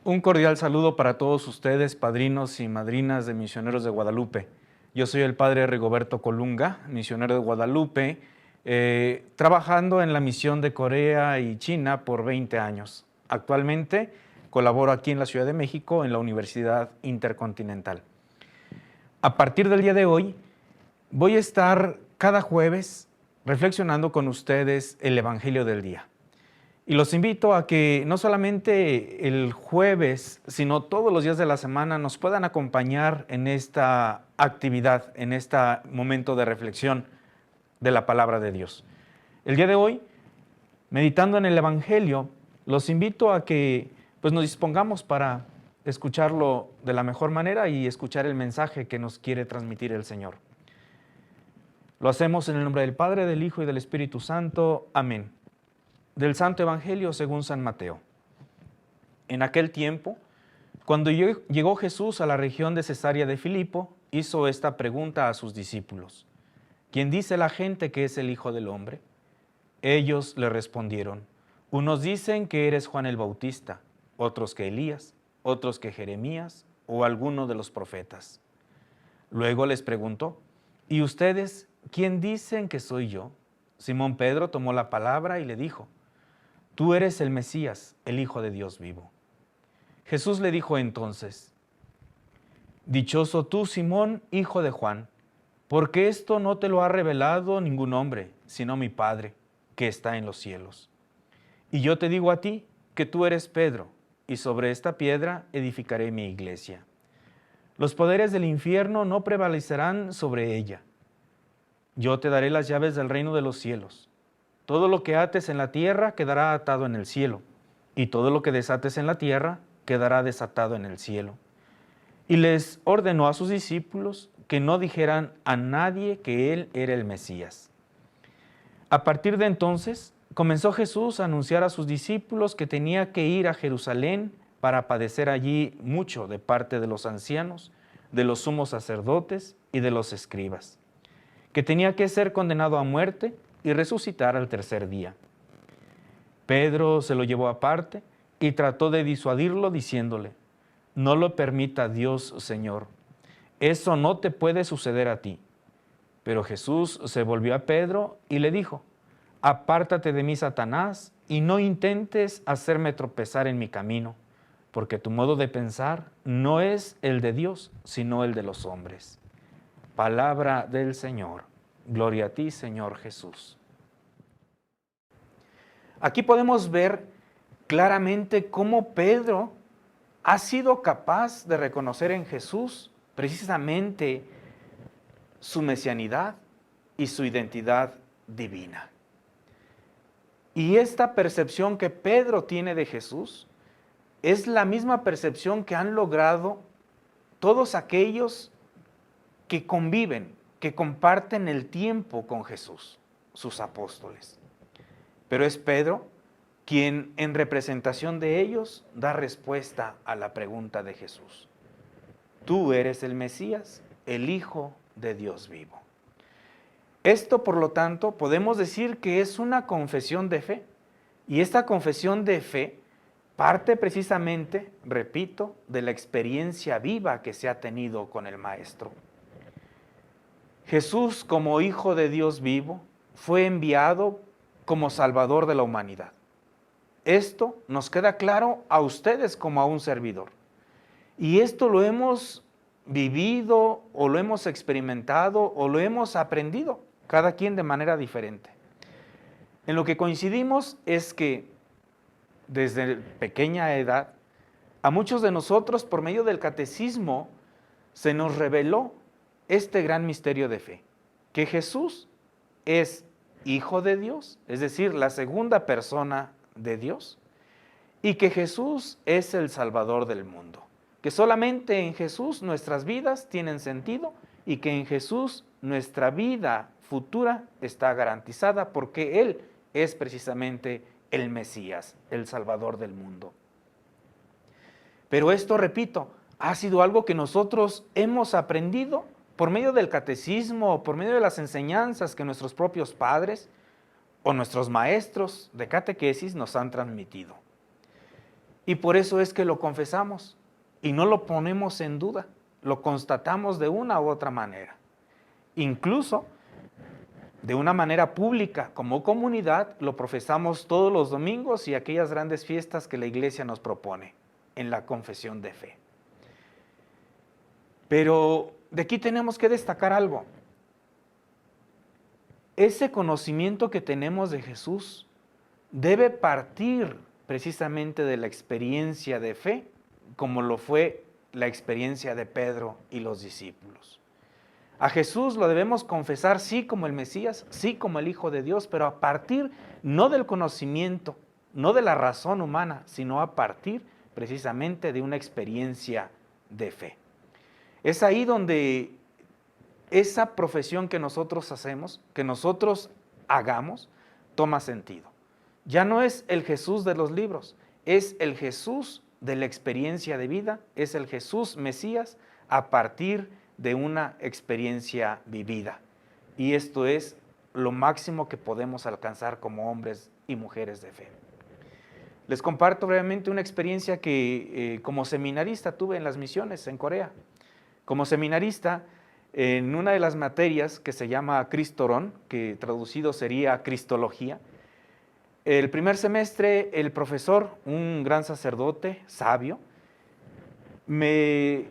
Un cordial saludo para todos ustedes, padrinos y madrinas de Misioneros de Guadalupe. Yo soy el padre Rigoberto Colunga, misionero de Guadalupe, trabajando en la misión de Corea y China por 20 años. Actualmente colaboro aquí en la Ciudad de México en la Universidad Intercontinental. A partir del día de hoy voy a estar cada jueves reflexionando con ustedes el Evangelio del día. Y los invito a que no solamente el jueves, sino todos los días de la semana nos puedan acompañar en esta actividad, en este momento de reflexión de la palabra de Dios. El día de hoy, meditando en el Evangelio, los invito a que nos dispongamos para escucharlo de la mejor manera y escuchar el mensaje que nos quiere transmitir el Señor. Lo hacemos en el nombre del Padre, del Hijo y del Espíritu Santo. Amén. Del Santo Evangelio según San Mateo. En aquel tiempo, cuando llegó Jesús a la región de Cesarea de Filipo, hizo esta pregunta a sus discípulos: ¿Quién dice la gente que es el Hijo del Hombre? Ellos le respondieron: unos dicen que eres Juan el Bautista, otros que Elías, otros que Jeremías o alguno de los profetas. Luego les preguntó: ¿y ustedes quién dicen que soy yo? Simón Pedro tomó la palabra y le dijo: Tú eres el Mesías, el Hijo de Dios vivo. Jesús le dijo entonces: Dichoso tú, Simón, hijo de Juan, porque esto no te lo ha revelado ningún hombre, sino mi Padre, que está en los cielos. Y yo te digo a ti que tú eres Pedro, y sobre esta piedra edificaré mi iglesia. Los poderes del infierno no prevalecerán sobre ella. Yo te daré las llaves del reino de los cielos. Todo lo que ates en la tierra quedará atado en el cielo, y todo lo que desates en la tierra quedará desatado en el cielo. Y les ordenó a sus discípulos que no dijeran a nadie que él era el Mesías. A partir de entonces, comenzó Jesús a anunciar a sus discípulos que tenía que ir a Jerusalén para padecer allí mucho de parte de los ancianos, de los sumos sacerdotes y de los escribas, que tenía que ser condenado a muerte y resucitar al tercer día. Pedro se lo llevó aparte y trató de disuadirlo diciéndole: No lo permita Dios, Señor. Eso no te puede suceder a ti. Pero Jesús se volvió a Pedro y le dijo: Apártate de mí, Satanás, y no intentes hacerme tropezar en mi camino, porque tu modo de pensar no es el de Dios, sino el de los hombres. Palabra del Señor. Gloria a ti, Señor Jesús. Aquí podemos ver claramente cómo Pedro ha sido capaz de reconocer en Jesús precisamente su mesianidad y su identidad divina. Y esta percepción que Pedro tiene de Jesús es la misma percepción que han logrado todos aquellos que conviven, que comparten el tiempo con Jesús, sus apóstoles. Pero es Pedro quien, en representación de ellos, da respuesta a la pregunta de Jesús. Tú eres el Mesías, el Hijo de Dios vivo. Esto, por lo tanto, podemos decir que es una confesión de fe. Y esta confesión de fe parte precisamente, repito, de la experiencia viva que se ha tenido con el Maestro. Jesús, como Hijo de Dios vivo, fue enviado como Salvador de la humanidad. Esto nos queda claro a ustedes como a un servidor. Y esto lo hemos vivido o lo hemos experimentado o lo hemos aprendido, cada quien de manera diferente. En lo que coincidimos es que desde pequeña edad, a muchos de nosotros por medio del catecismo se nos reveló este gran misterio de fe, que Jesús es Hijo de Dios, es decir, la segunda persona de Dios, y que Jesús es el Salvador del mundo, que solamente en Jesús nuestras vidas tienen sentido y que en Jesús nuestra vida futura está garantizada porque Él es precisamente el Mesías, el Salvador del mundo. Pero esto, repito, ha sido algo que nosotros hemos aprendido por medio del catecismo, por medio de las enseñanzas que nuestros propios padres o nuestros maestros de catequesis nos han transmitido. Y por eso es que lo confesamos y no lo ponemos en duda, lo constatamos de una u otra manera. Incluso de una manera pública, como comunidad, lo profesamos todos los domingos y aquellas grandes fiestas que la iglesia nos propone en la confesión de fe. Pero de aquí tenemos que destacar algo. Ese conocimiento que tenemos de Jesús debe partir precisamente de la experiencia de fe, como lo fue la experiencia de Pedro y los discípulos. A Jesús lo debemos confesar sí como el Mesías, sí como el Hijo de Dios, pero a partir no del conocimiento, no de la razón humana, sino a partir precisamente de una experiencia de fe. Es ahí donde esa profesión que nosotros hacemos, que nosotros hagamos, toma sentido. Ya no es el Jesús de los libros, es el Jesús de la experiencia de vida, es el Jesús Mesías a partir de una experiencia vivida. Y esto es lo máximo que podemos alcanzar como hombres y mujeres de fe. Les comparto brevemente una experiencia que como seminarista tuve en las misiones en Corea. Como seminarista, en una de las materias que se llama Cristorón, que traducido sería Cristología, el primer semestre el profesor, un gran sacerdote sabio, me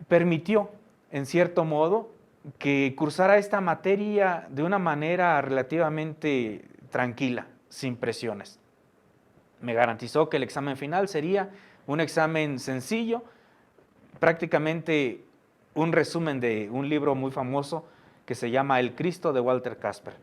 permitió, en cierto modo, que cursara esta materia de una manera relativamente tranquila, sin presiones. Me garantizó que el examen final sería un examen sencillo, prácticamente un resumen de un libro muy famoso que se llama El Cristo de Walter Casper.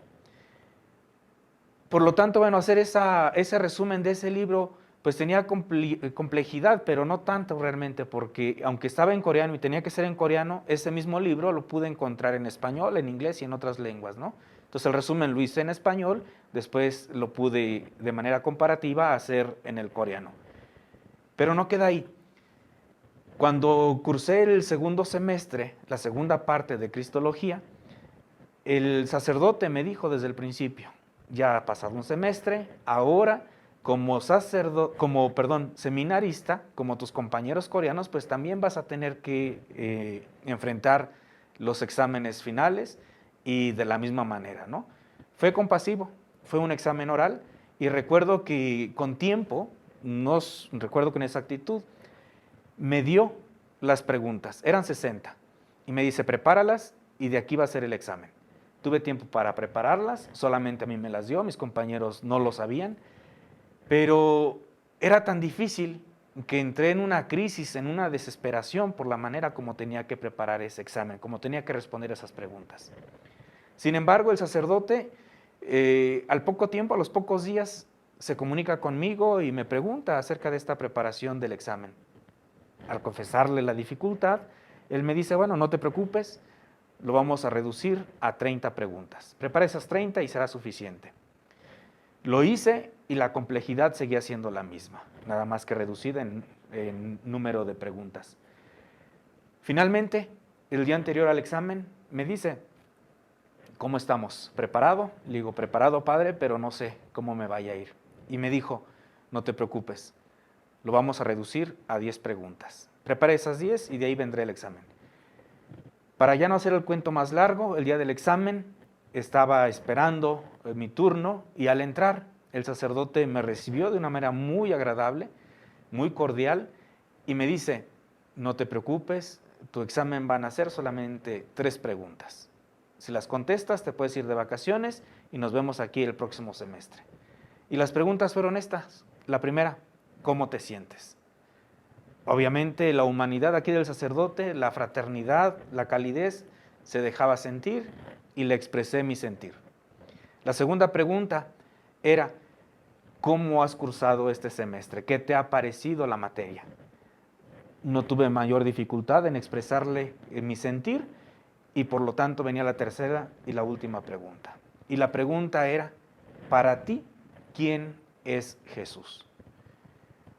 Por lo tanto, bueno, hacer ese resumen de ese libro pues tenía complejidad, pero no tanto realmente, porque aunque estaba en coreano y tenía que ser en coreano, ese mismo libro lo pude encontrar en español, en inglés y en otras lenguas, ¿no? Entonces el resumen lo hice en español, después lo pude de manera comparativa hacer en el coreano. Pero no queda ahí. Cuando cursé el segundo semestre, la segunda parte de Cristología, el sacerdote me dijo desde el principio: ya ha pasado un semestre, ahora como seminarista, como tus compañeros coreanos, pues también vas a tener que enfrentar los exámenes finales y de la misma manera, ¿no? Fue compasivo, fue un examen oral y recuerdo que con tiempo, no recuerdo con exactitud, me dio las preguntas, eran 60, y me dice: prepáralas y de aquí va a ser el examen. Tuve tiempo para prepararlas, solamente a mí me las dio, mis compañeros no lo sabían, pero era tan difícil que entré en una crisis, en una desesperación por la manera como tenía que preparar ese examen, como tenía que responder esas preguntas. Sin embargo, el sacerdote, al poco tiempo, a los pocos días, se comunica conmigo y me pregunta acerca de esta preparación del examen. Al confesarle la dificultad, él me dice: bueno, no te preocupes, lo vamos a reducir a 30 preguntas. Prepara esas 30 y será suficiente. Lo hice y la complejidad seguía siendo la misma, nada más que reducida en número de preguntas. Finalmente, el día anterior al examen, me dice: ¿cómo estamos? ¿Preparado? Le digo: preparado, padre, pero no sé cómo me vaya a ir. Y me dijo: no te preocupes, lo vamos a reducir a 10 preguntas. Prepara esas 10 y de ahí vendrá el examen. Para ya no hacer el cuento más largo, el día del examen estaba esperando mi turno y al entrar el sacerdote me recibió de una manera muy agradable, muy cordial y me dice: no te preocupes, tu examen van a ser solamente 3 preguntas. Si las contestas te puedes ir de vacaciones y nos vemos aquí el próximo semestre. Y las preguntas fueron estas. La primera: ¿cómo te sientes? Obviamente la humanidad aquí del sacerdote, la fraternidad, la calidez, se dejaba sentir y le expresé mi sentir. La segunda pregunta era: ¿cómo has cursado este semestre? ¿Qué te ha parecido la materia? No tuve mayor dificultad en expresarle mi sentir y por lo tanto venía la tercera y la última pregunta. Y la pregunta era: para ti, ¿quién es Jesús?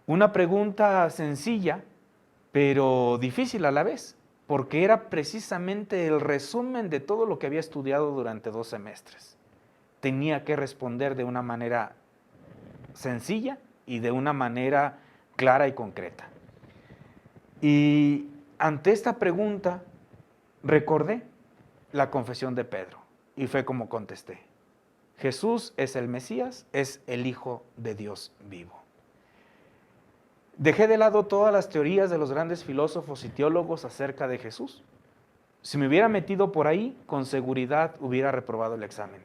Una pregunta sencilla, pero difícil a la vez, porque era precisamente el resumen de todo lo que había estudiado durante 2 semestres. Tenía que responder de una manera sencilla y de una manera clara y concreta. Y ante esta pregunta recordé la confesión de Pedro y fue como contesté: Jesús es el Mesías, es el Hijo de Dios vivo. Dejé de lado todas las teorías de los grandes filósofos y teólogos acerca de Jesús. Si me hubiera metido por ahí, con seguridad hubiera reprobado el examen.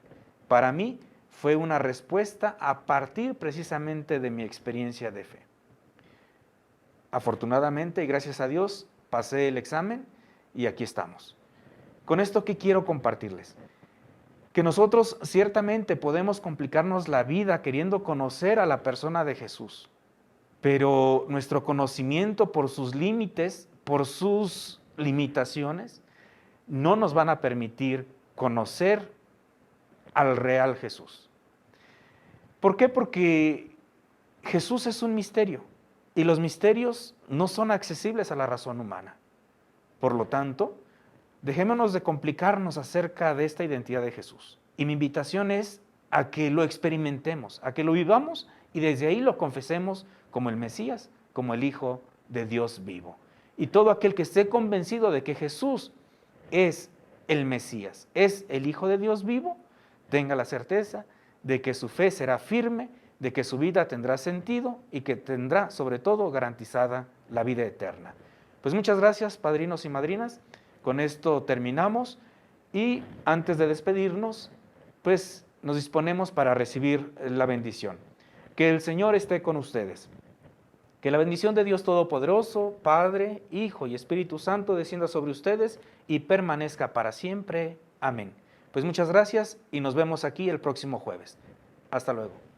Para mí fue una respuesta a partir precisamente de mi experiencia de fe. Afortunadamente y gracias a Dios pasé el examen y aquí estamos. Con esto, ¿qué quiero compartirles? Que nosotros ciertamente podemos complicarnos la vida queriendo conocer a la persona de Jesús, pero nuestro conocimiento por sus límites, por sus limitaciones, no nos van a permitir conocer al real Jesús. ¿Por qué? Porque Jesús es un misterio y los misterios no son accesibles a la razón humana. Por lo tanto, dejémonos de complicarnos acerca de esta identidad de Jesús. Y mi invitación es a que lo experimentemos, a que lo vivamos y desde ahí lo confesemos como el Mesías, como el Hijo de Dios vivo. Y todo aquel que esté convencido de que Jesús es el Mesías, es el Hijo de Dios vivo, tenga la certeza de que su fe será firme, de que su vida tendrá sentido y que tendrá sobre todo garantizada la vida eterna. Pues muchas gracias, padrinos y madrinas. Con esto terminamos y antes de despedirnos, pues nos disponemos para recibir la bendición. Que el Señor esté con ustedes. Que la bendición de Dios Todopoderoso, Padre, Hijo y Espíritu Santo descienda sobre ustedes y permanezca para siempre. Amén. Pues muchas gracias y nos vemos aquí el próximo jueves. Hasta luego.